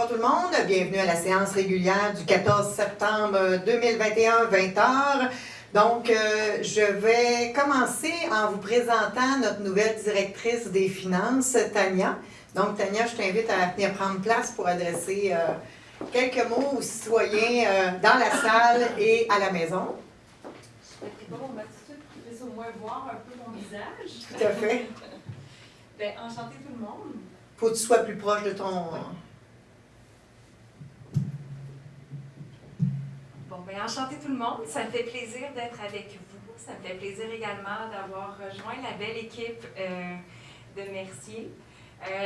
Bonjour tout le monde, bienvenue à la séance régulière du 14 septembre 2021, 20h. Donc, je vais commencer en vous présentant notre nouvelle directrice des finances, Tania. Donc, Tania, je t'invite à venir prendre place pour adresser quelques mots aux citoyens dans la salle et à la maison. Je mettrai pas mon attitude, je vais au moins voir un peu mon visage. Tout à fait. Bien, enchanté tout le monde. Faut que tu sois plus proche de ton... Bon, bien, enchanté tout le monde. Ça me fait plaisir d'être avec vous. Ça me fait plaisir également d'avoir rejoint la belle équipe de Mercier.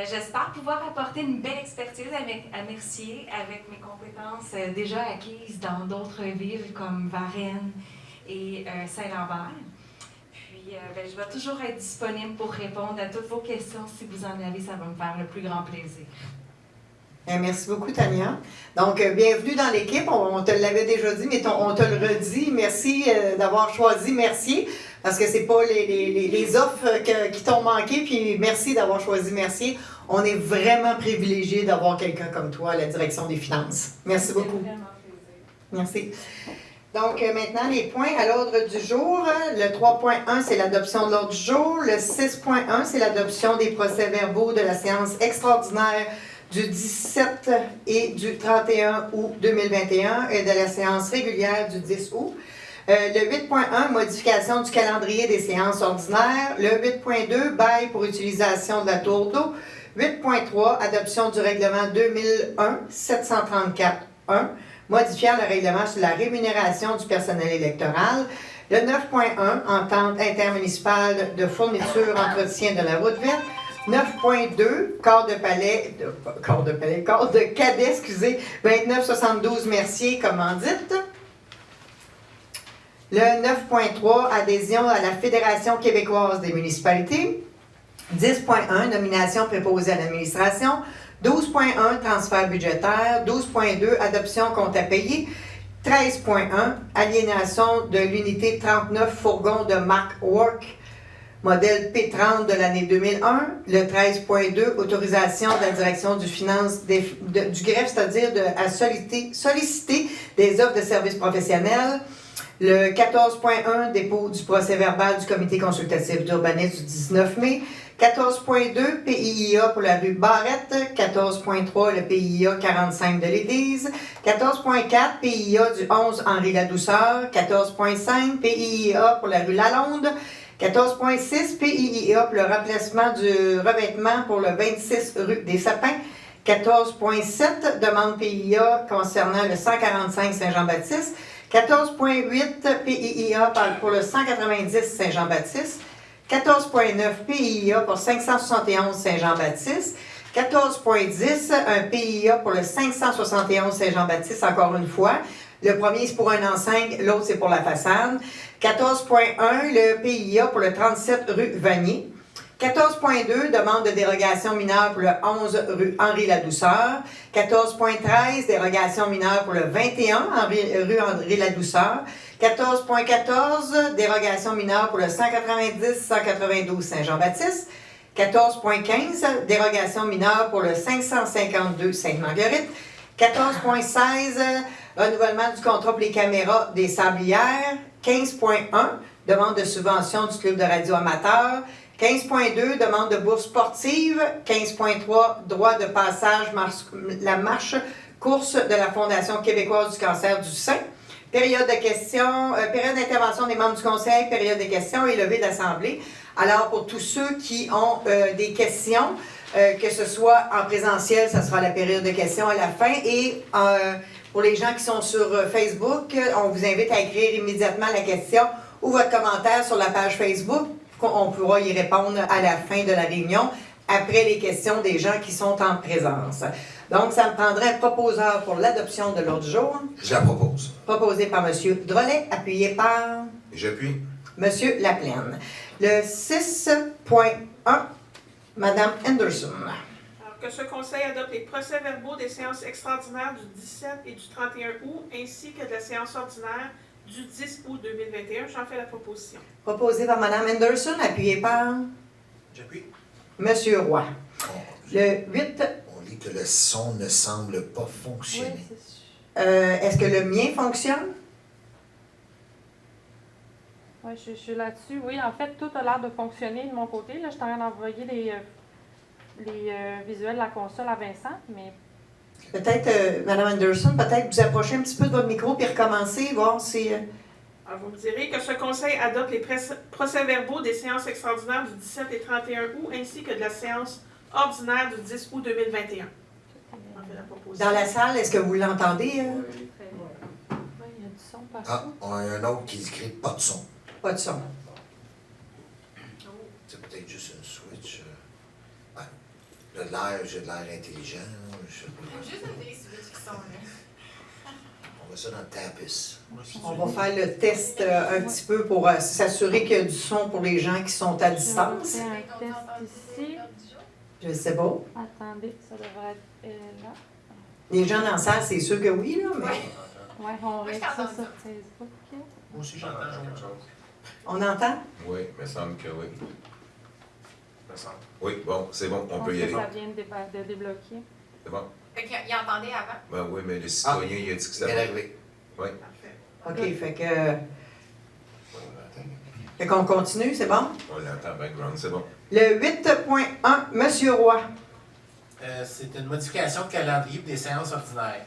J'espère pouvoir apporter une belle expertise à Mercier avec mes compétences déjà acquises dans d'autres villes comme Varennes et Saint-Lambert. Puis, je vais toujours être disponible pour répondre à toutes vos questions. Si vous en avez, ça va me faire le plus grand plaisir. Merci beaucoup, Tania. Donc, bienvenue dans l'équipe. On te l'avait déjà dit, mais on te le redit. Merci d'avoir choisi Mercier, parce que c'est pas les offres qui t'ont manqué, puis merci d'avoir choisi Mercier. On est vraiment privilégiés d'avoir quelqu'un comme toi à la direction des finances. Merci beaucoup. Merci. Donc, maintenant, les points à l'ordre du jour. Le 3.1, c'est l'adoption de l'ordre du jour. Le 6.1, c'est l'adoption des procès-verbaux de la séance extraordinaire du 17 et du 31 août 2021 et de la séance régulière du 10 août. Le 8.1, modification du calendrier des séances ordinaires. Le 8.2, bail pour utilisation de la tour d'eau. 8.3, adoption du règlement 2001-734-1, modifiant le règlement sur la rémunération du personnel électoral. Le 9.1, entente intermunicipale de fourniture entretien de la route verte. 9.2, corps de cadet, 2972 Mercier, commandite. Le 9.3, adhésion à la Fédération québécoise des municipalités. 10.1, nomination préposée à l'administration. 12.1, transfert budgétaire. 12.2, adoption compte à payer. 13.1, aliénation de l'unité 39 fourgon de marque Work, modèle P30 de l'année 2001. Le 13.2, autorisation de la direction du finance du greffe, c'est-à-dire à solliciter des offres de services professionnels. Le 14.1, dépôt du procès-verbal du comité consultatif d'urbanisme du 19 mai. 14.2, PIIA pour la rue Barrette. 14.3, le PIIA 45 de l'Église. 14.4, PIIA du 11 Henri Ladouceur. 14.5, PIIA pour la rue Lalonde. 14.6, PIIA pour le remplacement du revêtement pour le 26 rue des Sapins. 14.7, demande PIIA concernant le 145 Saint-Jean-Baptiste. 14.8, PIIA pour le 190 Saint-Jean-Baptiste. 14.9, PIIA pour 571 Saint-Jean-Baptiste. 14.10, un PIIA pour le 571 Saint-Jean-Baptiste, encore une fois. Le premier, c'est pour un enceinte, l'autre, c'est pour la façade. 14.1, le PIIA pour le 37 rue Vanier. 14.2, demande de dérogation mineure pour le 11 rue Henri Ladouceur. 14.13, dérogation mineure pour le 21 rue Henri Ladouceur. 14.14, dérogation mineure pour le 190-192 Saint-Jean-Baptiste. 14.15, dérogation mineure pour le 552 Sainte-Marguerite. 14.16, renouvellement du contrat pour les caméras des Sablières. 15.1, demande de subvention du club de radio amateur. 15.2, demande de bourse sportive. 15.3, droit de passage, la marche course de la Fondation québécoise du cancer du sein. Période de questions, période d'intervention des membres du conseil, période de questions et levée d'assemblée. Alors, pour tous ceux qui ont des questions, que ce soit en présentiel, ça sera la période de questions à la fin. Et pour les gens qui sont sur Facebook, on vous invite à écrire immédiatement la question ou votre commentaire sur la page Facebook. On pourra y répondre à la fin de la réunion, après les questions des gens qui sont en présence. Donc, ça me prendrait un proposeur pour l'adoption de l'ordre du jour. Je la propose. Proposé par M. Drolet, appuyé par J'appuie. M. Laplaine. Le 6.1, Mme Henderson. Alors que ce conseil adopte les procès-verbaux des séances extraordinaires du 17 et du 31 août, ainsi que de la séance ordinaire du 10 août 2021. J'en fais la proposition. Proposé par Mme Henderson, appuyé par J'appuie. M. Roy. Le 8, dit que le son ne semble pas fonctionner. Oui, c'est Est-ce que le mien fonctionne? ouais, je suis là-dessus. Oui, en fait, tout a l'air de fonctionner de mon côté. Là, je suis en train d'envoyer les visuels de la console à Vincent, mais Peut-être, Mme Anderson, peut-être vous approcher un petit peu de votre micro puis recommencer, voir si... Alors, vous me direz que ce conseil adopte les procès-verbaux des séances extraordinaires du 17 et 31 août ainsi que de la séance ordinaire du 10 août 2021. On fait la proposition. Dans la salle, est-ce que vous l'entendez? très bien. Ouais, il y a du son partout. Ah, on a un autre qui écrit pas de son. Pas de son. C'est peut-être juste une switch. J'ai de l'air intelligent. Là, je sais pas. Juste une des switches qui sont là. On va ça dans Tapis. On va faire le test un petit peu pour s'assurer qu'il y a du son pour les gens qui sont à distance. Je vais faire un test ici. Je sais pas. Attendez, ça devrait être là. Les gens dans la salle, c'est sûr que oui, là, mais Ouais, on règle ça sur Facebook. Moi aussi, j'entends quelque chose. on entend? Oui, il me semble que oui. Oui, bon, c'est bon, on peut y que aller. ça vient de débloquer. C'est bon. Fait qu'il entendait avant. Ben oui, mais le citoyen, il a dit que Il c'était est bon. arrivé. Oui. Parfait. OK, On l'entend. fait qu'on continue, c'est bon? On l'entend en background, c'est bon. Le 8.1, Monsieur Roy. C'est une modification de calendrier des séances ordinaires.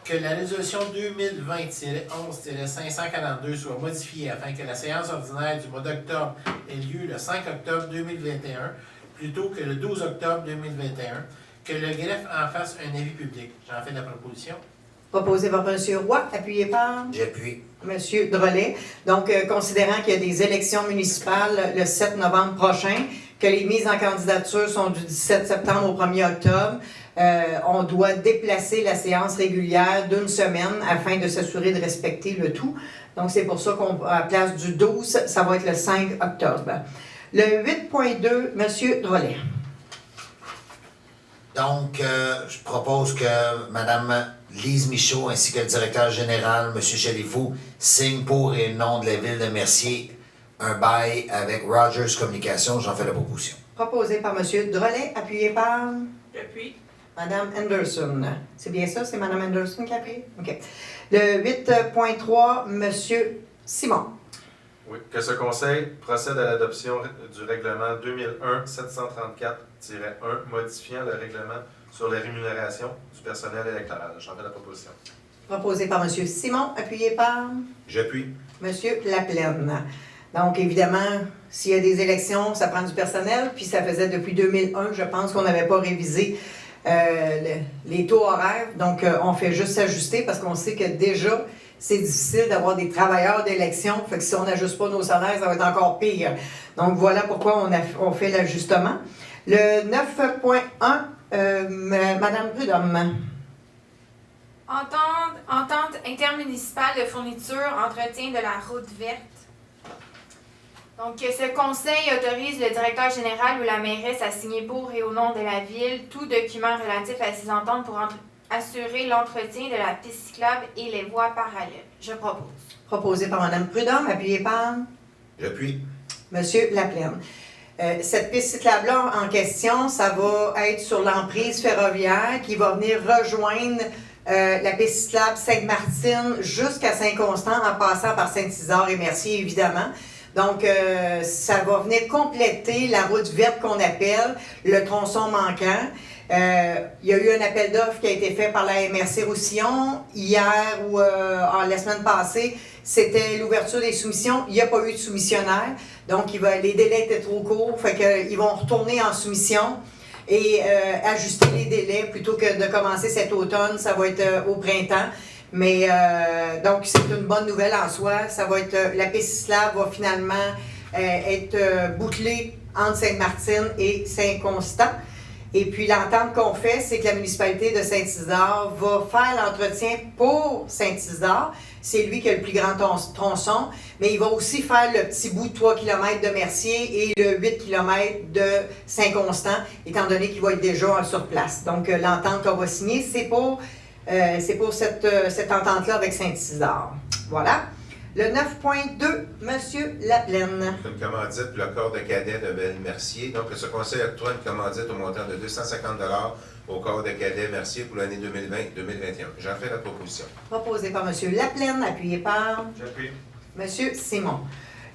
Que la résolution 2020-11-542 soit modifiée afin que la séance ordinaire du mois d'octobre ait lieu le 5 octobre 2021 plutôt que le 12 octobre 2021. Que le greffe en fasse un avis public. J'en fais la proposition. Proposé par Monsieur Roy, appuyé par J'appuie. Monsieur Drolet. Donc, considérant qu'il y a des élections municipales le 7 novembre prochain, que les mises en candidature sont du 17 septembre au 1er octobre, on doit déplacer la séance régulière d'une semaine afin de s'assurer de respecter le tout. Donc, c'est pour ça qu'à la place du 12, ça va être le 5 octobre. Le 8.2, Monsieur Drolet. Donc, je propose que Mme Lise Michaud ainsi que le directeur général, M. Chalifou, signent pour et nom de la ville de Mercier un bail avec Rogers Communications. J'en fais la proposition. Proposé par Monsieur Drolet, appuyé par J'appuie. Madame Anderson. C'est bien ça, c'est Madame Anderson qui appuie? OK. Le 8.3, Monsieur Simon. Oui, que ce conseil procède à l'adoption du règlement 2001-734-1 modifiant le règlement sur les rémunérations du personnel électoral. J'en fais la proposition. Proposé par Monsieur Simon, appuyé par J'appuie. Monsieur Laplaine. Donc, évidemment, s'il y a des élections, ça prend du personnel, puis ça faisait depuis 2001, je pense qu'on n'avait pas révisé les taux horaires. Donc, on fait juste s'ajuster parce qu'on sait que déjà, c'est difficile d'avoir des travailleurs d'élection. Fait que si on n'ajuste pas nos salaires, ça va être encore pire. Donc, voilà pourquoi on fait l'ajustement. Le 9.1, Madame Prudhomme. Entente intermunicipale de fourniture, entretien de la route verte. Donc, ce conseil autorise le directeur général ou la mairesse à signer pour et au nom de la ville tout document relatif à ces ententes pour assurer l'entretien de la piste cyclable et les voies parallèles. Je propose. Proposé par Mme Prudhomme, appuyé par J'appuie. Monsieur Laplaine. Cette piste cyclable-là en question, ça va être sur l'emprise ferroviaire qui va venir rejoindre la piste cyclable Sainte-Martine jusqu'à Saint-Constant en passant par Saint-Isard et Mercier, évidemment. Donc, ça va venir compléter la route verte qu'on appelle le tronçon manquant. Il y a eu un appel d'offres qui a été fait par la MRC-Roussillon hier ou la semaine passée. C'était l'ouverture des soumissions. Il n'y a pas eu de soumissionnaire. Donc, les délais étaient trop courts. Fait qu'ils vont retourner en soumission et ajuster les délais plutôt que de commencer cet automne. Ça va être au printemps. Mais donc, c'est une bonne nouvelle en soi. Ça va être la piste cyclable va finalement être bouclée entre Sainte-Martine et Saint-Constant. Et puis, l'entente qu'on fait, c'est que la municipalité de Saint-Isard va faire l'entretien pour Saint-Isard. C'est lui qui a le plus grand tronçon. Mais il va aussi faire le petit bout de 3 km de Mercier et le 8 km de Saint-Constant, étant donné qu'il va être déjà sur place. Donc, l'entente qu'on va signer, c'est pour cette entente-là avec Saint-Isard. Voilà. Le 9.2, M. Laplaine. C'est une commandite pour le corps de cadets de Belle-Mercier. Donc, ce conseil octroie une commandite au montant de 250 au corps de cadets Mercier pour l'année 2020-2021. J'en fais la proposition. Proposé par M. Laplaine, appuyé par J'appuie. M. Simon.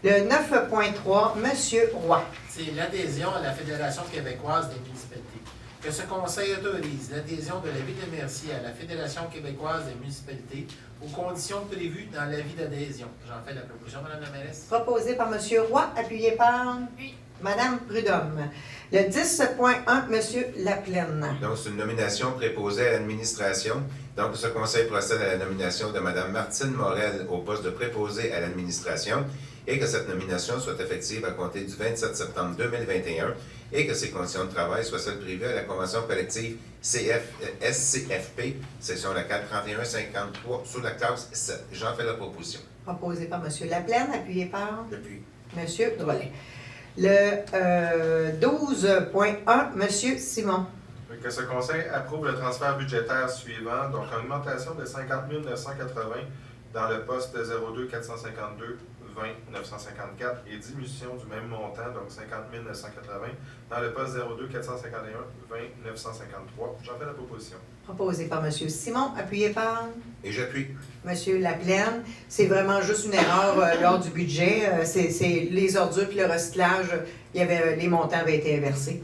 Le 9.3, M. Roy. C'est l'adhésion à la Fédération québécoise des municipalités. Que ce conseil autorise l'adhésion de la Ville de Mercier à la Fédération québécoise des municipalités aux conditions prévues dans l'avis d'adhésion. J'en fais la proposition, Mme la mairesse. Proposé par M. Roy, appuyé par Oui. Mme Prudhomme. Le 10.1, M. Laplaine. Donc, c'est une nomination préposée à l'administration. Donc, ce conseil procède à la nomination de Mme Martine Morel au poste de préposée à l'administration et que cette nomination soit effective à compter du 27 septembre 2021 et que ses conditions de travail soient celles prévues à la convention collective SCFP, section la 431-53, sur la classe 7. J'en fais la proposition. Proposé par M. Laplaine, appuyé par Depuis. M. Drolet. Le 12.1, M. Simon. Que ce conseil approuve le transfert budgétaire suivant, donc en augmentation de 50 980 dans le poste 02 452 20 954 et diminution du même montant, donc 50 980 dans le poste 02 451 20 953. J'en fais la proposition. Proposé par M. Simon, appuyé par Et j'appuie. M. Laplaine. C'est vraiment juste une erreur lors du budget. C'est les ordures et le recyclage, les montants avaient été inversés.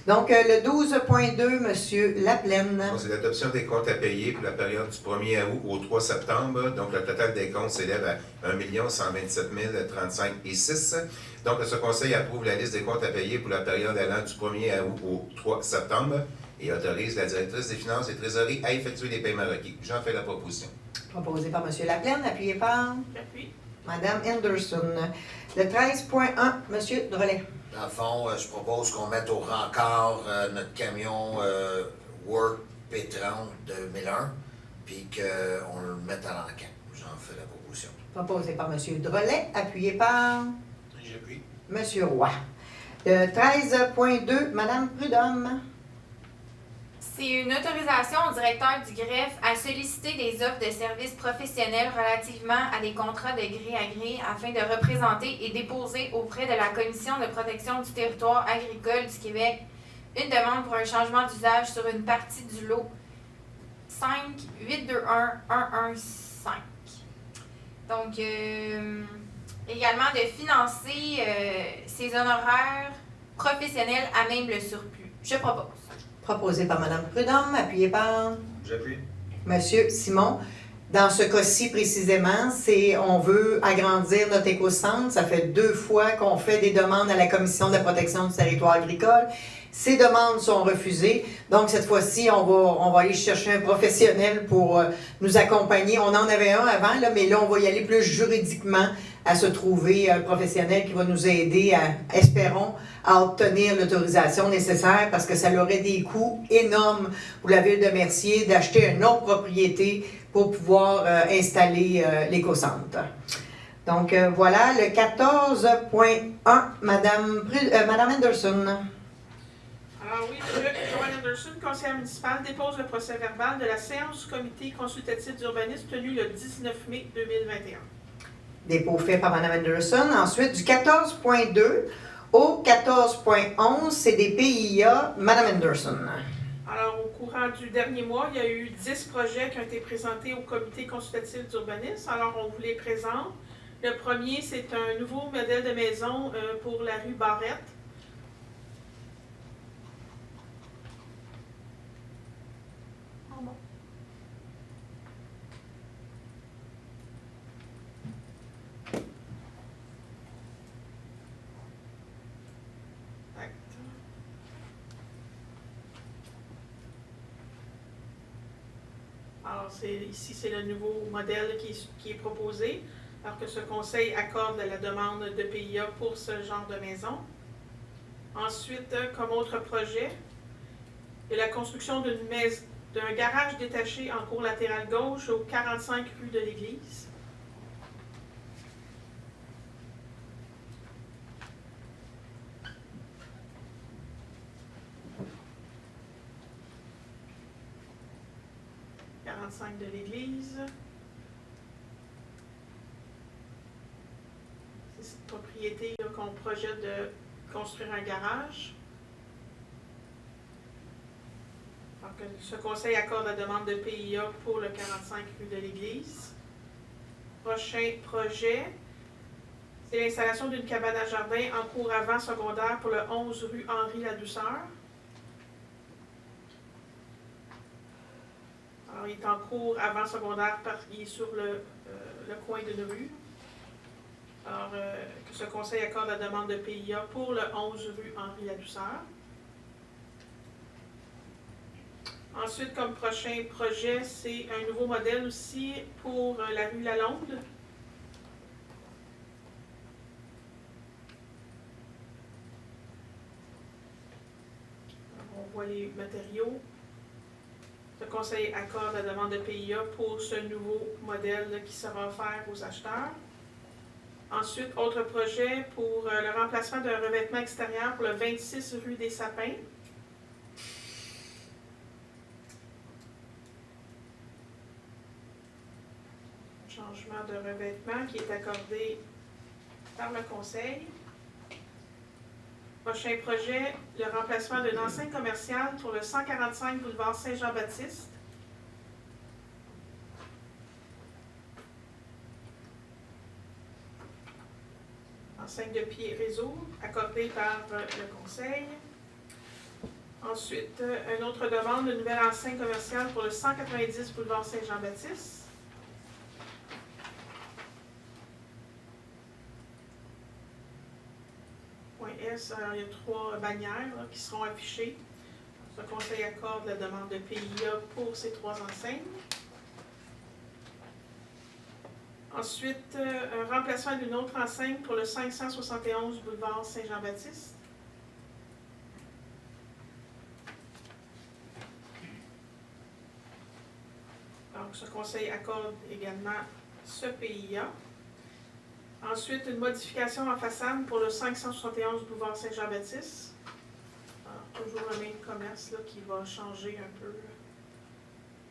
Donc, le 12.2, M. Laplaine. Donc, c'est l'adoption des comptes à payer pour la période du 1er août au 3 septembre. Donc, le total des comptes s'élève à 1 127 035 et 6. Donc, ce conseil approuve la liste des comptes à payer pour la période allant du 1er août au 3 septembre et autorise la directrice des finances et trésorerie à effectuer les paiements requis. J'en fais la proposition. Proposé par M. Laplaine, appuyé par J'appuie. Mme Henderson. Le 13.1, M. Drolet. Dans le fond, je propose qu'on mette au rencard notre camion Work P30 2001, puis qu'on le mette à l'enquête. J'en fais la proposition. Proposé par M. Drolet, appuyé par J'appuie. M. Roy. Le 13.2, Mme Prudhomme. C'est une autorisation au directeur du greffe à solliciter des offres de services professionnels relativement à des contrats de gré à gré afin de représenter et déposer auprès de la Commission de protection du territoire agricole du Québec une demande pour un changement d'usage sur une partie du lot 5-821-115. Donc, également de financer ces honoraires professionnels à même le surplus. Je propose. Proposé par Mme Prudhomme, appuyé par J'appuie. M. Simon. Dans ce cas-ci précisément, on veut agrandir notre éco-centre. Ça fait 2 fois qu'on fait des demandes à la Commission de la protection du territoire agricole. Ces demandes sont refusées. Donc, cette fois-ci, on va aller chercher un professionnel pour nous accompagner. On en avait un avant, là, mais là, on va y aller plus juridiquement à se trouver un professionnel qui va nous aider, espérons, à obtenir l'autorisation nécessaire parce que ça aurait des coûts énormes pour la Ville de Mercier d'acheter une autre propriété pour pouvoir installer l'éco-centre. Donc, voilà, le 14.1, Madame Henderson. Alors oui, Joanne Anderson, conseillère municipale, dépose le procès-verbal de la séance du comité consultatif d'urbanisme tenue le 19 mai 2021. Dépôt fait par Mme Anderson. Ensuite, du 14.2 au 14.11, c'est des PIA. Mme Anderson. Alors, au courant du dernier mois, il y a eu 10 projets qui ont été présentés au comité consultatif d'urbanisme. Alors, on vous les présente. Le premier, c'est un nouveau modèle de maison pour la rue Barrette. Alors, ici, c'est le nouveau modèle qui est proposé, alors que ce conseil accorde la demande de PIA pour ce genre de maison. Ensuite, comme autre projet, il y a la construction d'un garage détaché en cour latérale gauche au 45 rue de l'Église. de l'Église. propriété là, qu'on projette de construire un garage. Donc, ce conseil accorde la demande de PIA pour le 45 rue de l'Église. Prochain projet, c'est l'installation d'une cabane à jardin en cours avant secondaire pour le 11 rue Henri-Ladouceur. Alors, il est en cours avant secondaire, il est sur le coin d'une rue. Alors, que ce conseil accorde la demande de PIA pour le 11 rue Henri-Ladouceur. Ensuite, comme prochain projet, c'est un nouveau modèle aussi pour la rue Lalonde. On voit les matériaux. Le conseil accorde la demande de PIA pour ce nouveau modèle qui sera offert aux acheteurs. Ensuite, autre projet pour le remplacement d'un revêtement extérieur pour le 26 rue des Sapins. Changement de revêtement qui est accordé par le conseil. Prochain projet, le remplacement d'une enseigne commerciale pour le 145 boulevard Saint-Jean-Baptiste. Enseigne de pied réseau accordée par le conseil. Ensuite, une autre demande, une nouvelle enseigne commerciale pour le 190 boulevard Saint-Jean-Baptiste. Point S, alors il y a 3 bannières là, qui seront affichées. Le conseil accorde la demande de PIA pour ces 3 enseignes. Ensuite, un remplacement d'une autre enseigne pour le 571 boulevard Saint-Jean-Baptiste. Donc, ce conseil accorde également ce PIA. Ensuite, une modification en façade pour le 571 boulevard Saint-Jean-Baptiste. Toujours le même commerce là, qui va changer un peu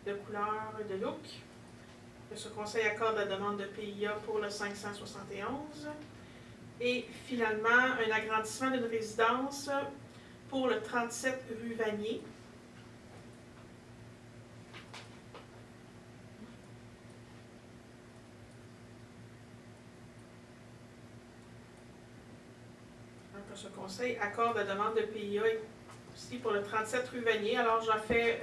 de couleur et de look. Ce conseil accorde la demande de PIA pour le 571. Et finalement, un agrandissement d'une résidence pour le 37 rue Vanier. Donc, ce conseil accorde la demande de PIA aussi pour le 37 rue Vanier. Alors, j'en fais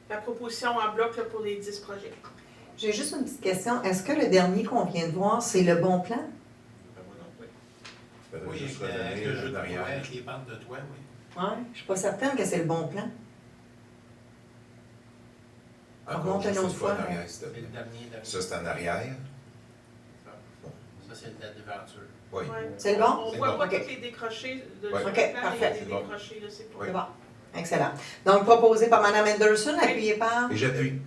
la proposition en bloc là, pour les 10 projets. J'ai juste une petite question. Est-ce que le dernier qu'on vient de voir, c'est le bon plan? Oui, Juste avec redonner le jeu de derrière. toit, avec les pentes de toit, oui. Oui, je ne suis pas certaine que c'est le bon plan. Remonte une autre fois. en arrière, s'il te C'est plaît. le dernier. Ça, c'est en arrière. Ça, c'est la d'ouverture. Oui. Ouais. C'est le bon? On ne C'est voit bon. pas Ok. tous les décrochés de Ouais. sur le Ok, plan, il y a parfait. des C'est bon. décrochés, là, c'est pour Oui. C'est bon. Excellent. Donc, proposé par Mme Anderson, appuyé par Et j'appuie.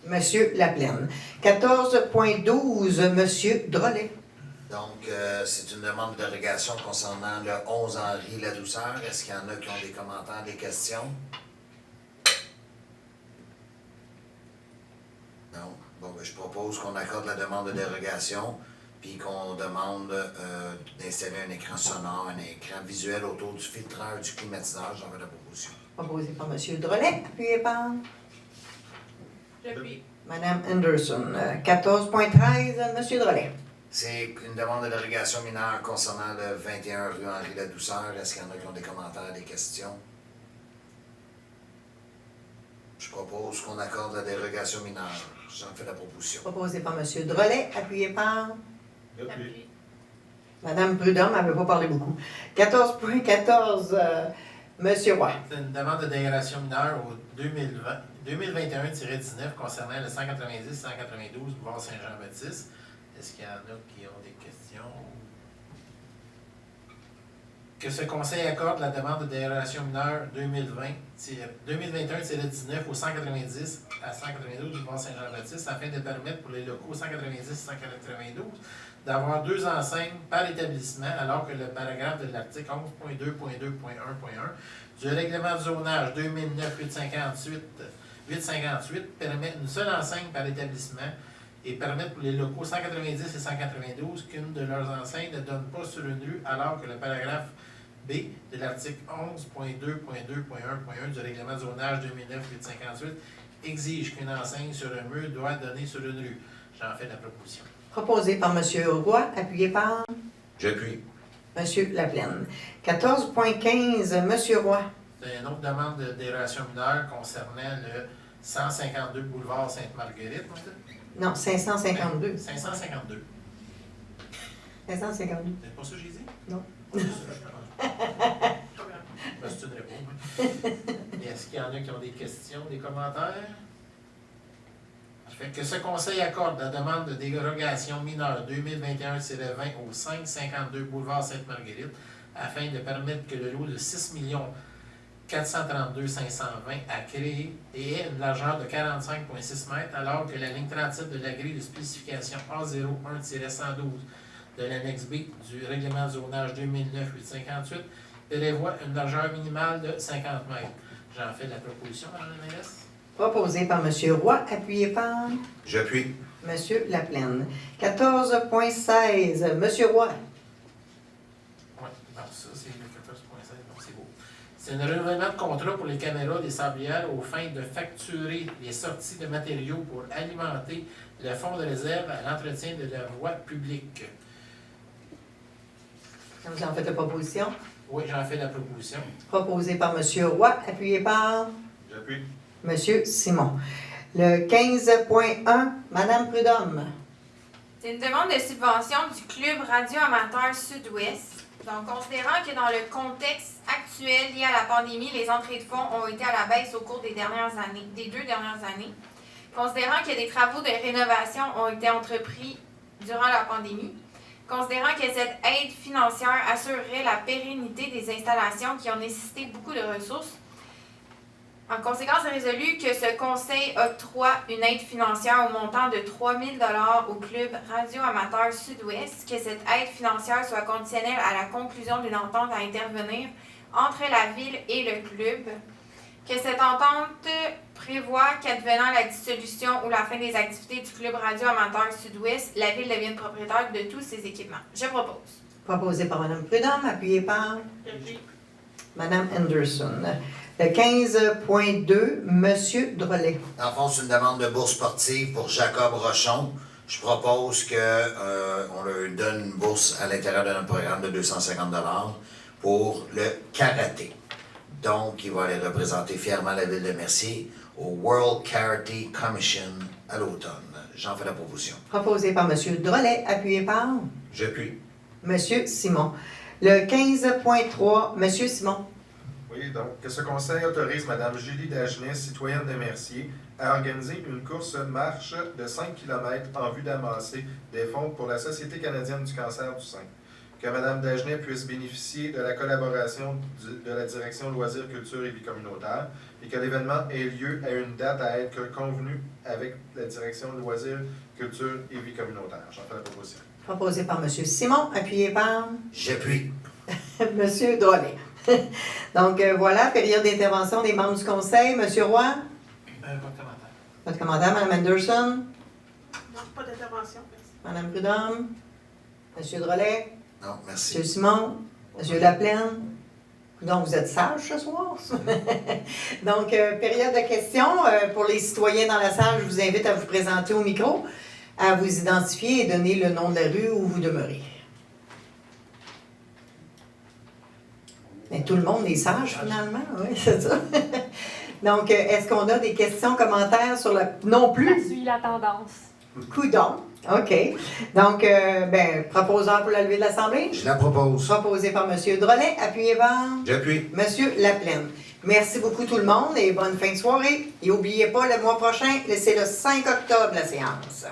M. Laplaine. 14.12, M. Drolet. Donc, c'est une demande de dérogation concernant le 11 Henri Ladouceur. Est-ce qu'il y en a qui ont des commentaires, des questions? Non. Bon, ben, je propose qu'on accorde la demande de dérogation, puis qu'on demande d'installer un écran sonore, un écran visuel autour du filtreur du climatiseur. J'en fais la proposition. Proposé par M. Drolet, appuyé par J'appuie. Mme Anderson. 14.13, M. Drolet. C'est une demande de dérogation mineure concernant le 21 rue Henri Ladouceur. Est-ce qu'il y en a qui ont des commentaires, des questions? Je propose qu'on accorde la dérogation mineure. J'en fais la proposition. Proposé par M. Drolet, appuyé par J'appuie. Mme Prudhomme, elle ne veut pas parler beaucoup. 14.14, M. Roy. C'est une demande de dégradation mineure au 2021-19 concernant le 190-192 boulevard Saint-Jean-Baptiste. Est-ce qu'il y en a qui ont des questions? Que ce conseil accorde la demande de dégradation mineure 2021-19 au 190 à 192 boulevard Saint-Jean-Baptiste afin de permettre pour les locaux 190 et 192 d'avoir 2 enseignes par établissement alors que le paragraphe de l'article 11.2.2.1.1 du règlement de zonage 2009-858 permet une seule enseigne par établissement et permettre pour les locaux 190 et 192 qu'une de leurs enseignes ne donne pas sur une rue, alors que le paragraphe B de l'article 11.2.2.1.1 du règlement de zonage 2009-858 exige qu'une enseigne sur un mur doit donner sur une rue. J'en fais la proposition. Proposé par M. Roy, appuyé par J'appuie. M. Laplaine. 14.15, M. Roy. C'est une autre demande d'érosion mineure concernant le 152 boulevard Sainte-Marguerite. Non, 552. 552. 552. C'est pas ça que j'ai dit? Non. C'est une réponse. Est-ce qu'il y en a qui ont des questions, des commentaires? Fait que ce conseil accorde la demande de dérogation mineure 2021-20 au 552 boulevard Sainte-Marguerite afin de permettre que le lot de 6 432 520 a créé et ait une largeur de 45,6 mètres alors que la ligne 37 de la grille de spécification A01-112 de l'annexe B du règlement de zonage 2009-858 prévoit une largeur minimale de 50 mètres. J'en fais la proposition, Mme la mairesse. Proposé par M. Roy, appuyé par J'appuie. M. Laplaine. 14.16, M. Roy. Oui, ça, c'est le 14.16, donc c'est beau. C'est un renouvellement de contrat pour les caméras des sablières aux fins de facturer les sorties de matériaux pour alimenter le fonds de réserve à l'entretien de la voie publique. Vous en faites la proposition. Oui, j'en fais la proposition. Proposé par M. Roy, appuyé par J'appuie. M. Simon. Le 15.1, Mme Prudhomme. C'est une demande de subvention du Club Radio Amateur Sud-Ouest. Donc, considérant que dans le contexte actuel lié à la pandémie, les entrées de fonds ont été à la baisse au cours des 2 dernières années, considérant que des travaux de rénovation ont été entrepris durant la pandémie, considérant que cette aide financière assurerait la pérennité des installations qui ont nécessité beaucoup de ressources, en conséquence, est résolu que ce conseil octroie une aide financière au montant de 3 000 $ au Club Radio Amateur Sud-Ouest, que cette aide financière soit conditionnelle à la conclusion d'une entente à intervenir entre la Ville et le club, que cette entente prévoit qu'advenant la dissolution ou la fin des activités du Club Radio Amateur Sud-Ouest, la Ville devienne propriétaire de tous ces équipements. Je propose. Proposé par Mme Prudhomme, appuyé par J'appuie. Mme Anderson. Le 15.2, M. Drolet. Dans le fond, c'est une demande de bourse sportive pour Jacob Rochon. Je propose qu'on leur donne une bourse à l'intérieur de notre programme de 250 $ pour le karaté. Donc, il va aller représenter fièrement la ville de Mercier au World Karate Commission à l'automne. J'en fais la proposition. Proposé par M. Drolet, appuyé par J'appuie. M. Simon. Le 15.3, M. Simon. Oui, donc, que ce conseil autorise Mme Julie Dagenet, citoyenne de Mercier, à organiser une course-marche de 5 km en vue d'amasser des fonds pour la Société canadienne du cancer du sein. Que Mme Dagenet puisse bénéficier de la collaboration de la Direction Loisirs, Culture et Vie communautaire et que l'événement ait lieu à une date à être convenue avec la Direction Loisirs, Culture et Vie communautaire. J'en fais la proposition. Proposé par M. Simon, appuyé par J'appuie. M. Drolet. Donc, voilà, période d'intervention des membres du conseil. M. Roy, Pas de commentaire. votre commentaire. Mme Anderson, Non, pas d'intervention. Merci. Mme Prudhomme, M. Drolet, Non, M. merci. Simon, M. Laplaine. Donc, vous êtes sage ce soir. Donc, période de questions. Pour les citoyens dans la salle, je vous invite à vous présenter au micro, à vous identifier et donner le nom de la rue où vous demeurez. Mais tout le monde est sage, finalement, oui, c'est ça. Donc, est-ce qu'on a des questions, commentaires sur la... Non Ça plus? suit la tendance. Coudon. OK. Donc, proposeur pour la levée de l'Assemblée? Je la propose. Proposé par M. Drolet, appuyé par J'appuie. M. Laplaine. Merci beaucoup tout le monde et bonne fin de soirée. Et n'oubliez pas, le mois prochain, c'est le 5 octobre la séance.